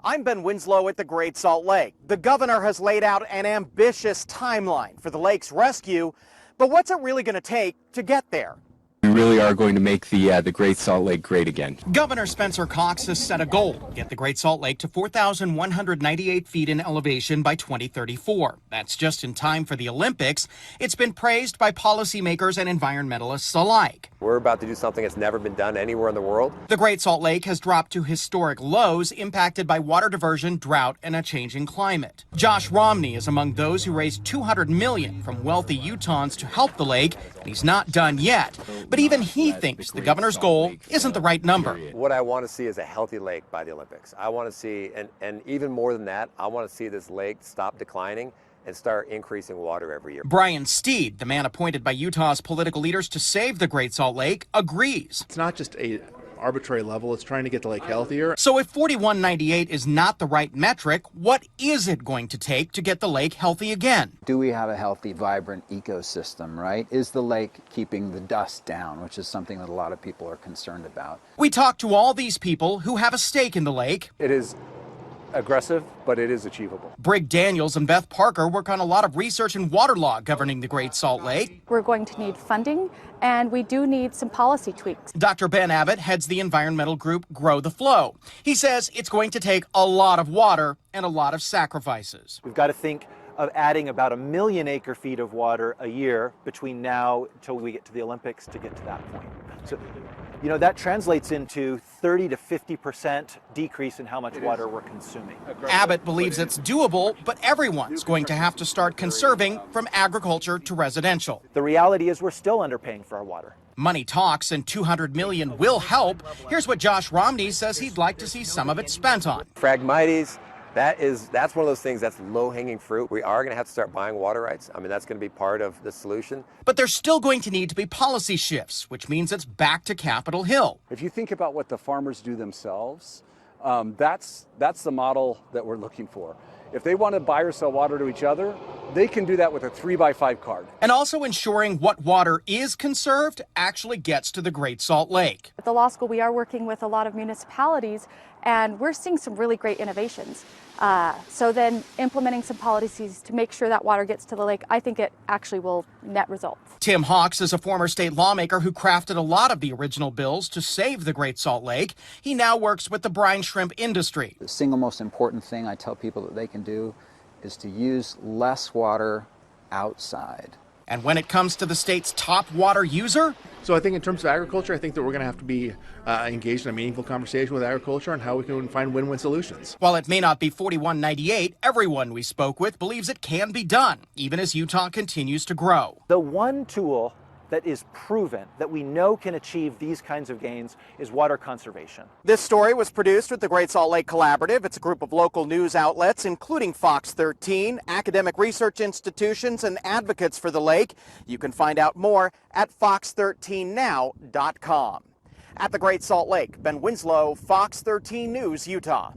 I'm Ben Winslow at the Great Salt Lake. The governor has laid out an ambitious timeline for the lake's rescue, but what's it really going to take to get there? We really are going to make the Great Salt Lake great again. Governor Spencer Cox has set a goal, get the Great Salt Lake to 4,198 feet in elevation by 2034. That's just in time for the Olympics. It's been praised by policymakers and environmentalists alike. We're about to do something that's never been done anywhere in the world. The Great Salt Lake has dropped to historic lows impacted by water diversion, drought, and a changing climate. Josh Romney is among those who raised $200 million from wealthy Utahns to help the lake, and he's not done yet. But even he thinks the governor's goal isn't the right number. What I want to see is a healthy lake by the Olympics. I want to see, and even more than that, I want to see this lake stop declining and start increasing water every year. Brian Steed, the man appointed by Utah's political leaders to save the Great Salt Lake, agrees. It's not just a arbitrary level, it's trying to get the lake healthier. So if 4198 is not the right metric, what is it going to take to get the lake healthy again? Do we have a healthy, vibrant ecosystem, right? Is the lake keeping the dust down, which is something that a lot of people are concerned about? We talked to all these people who have a stake in the lake. It is aggressive, but it is achievable. Brig Daniels and Beth Parker work on a lot of research in water law governing the Great Salt Lake. We're going to need funding, and we do need some policy tweaks. Dr. Ben Abbott heads the environmental group Grow the Flow. He says it's going to take a lot of water and a lot of sacrifices. We've got to think of adding about 1 million acre feet of water a year between now until we get to the Olympics to get to that point. So, you know, that translates into 30 to 50% decrease in how much water we're consuming. Abbott believes it's doable, but everyone's going to have to start conserving from agriculture to residential. The reality is we're still underpaying for our water. Money talks and $200 million will help. Here's what Josh Romney says he'd like to see some of it spent on. Phragmites, that's one of those things that's low-hanging fruit. We are going to have to start buying water rights. I mean, that's going to be part of the solution. But there's still going to need to be policy shifts, which means it's back to Capitol Hill. If you think about what the farmers do themselves, that's the model that we're looking for. If they want to buy or sell water to each other, they can do that with a 3x5 card. And also ensuring what water is conserved actually gets to the Great Salt Lake. At the law school, we are working with a lot of municipalities, and we're seeing some really great innovations. So then implementing some policies to make sure that water gets to the lake, I think it actually will net results. Tim Hawks is a former state lawmaker who crafted a lot of the original bills to save the Great Salt Lake. He now works with the brine shrimp industry. The single most important thing I tell people that they can do is to use less water outside. And when it comes to the state's top water user? So I think in terms of agriculture, I think that we're going to have to be engaged in a meaningful conversation with agriculture on how we can find win-win solutions. While it may not be 4198, everyone we spoke with believes it can be done, even as Utah continues to grow. The one tool that is proven that we know can achieve these kinds of gains is water conservation. This story was produced with the Great Salt Lake Collaborative. It's a group of local news outlets, including Fox 13, academic research institutions, and advocates for the lake. You can find out more at fox13now.com. At the Great Salt Lake, Ben Winslow, Fox 13 News, Utah.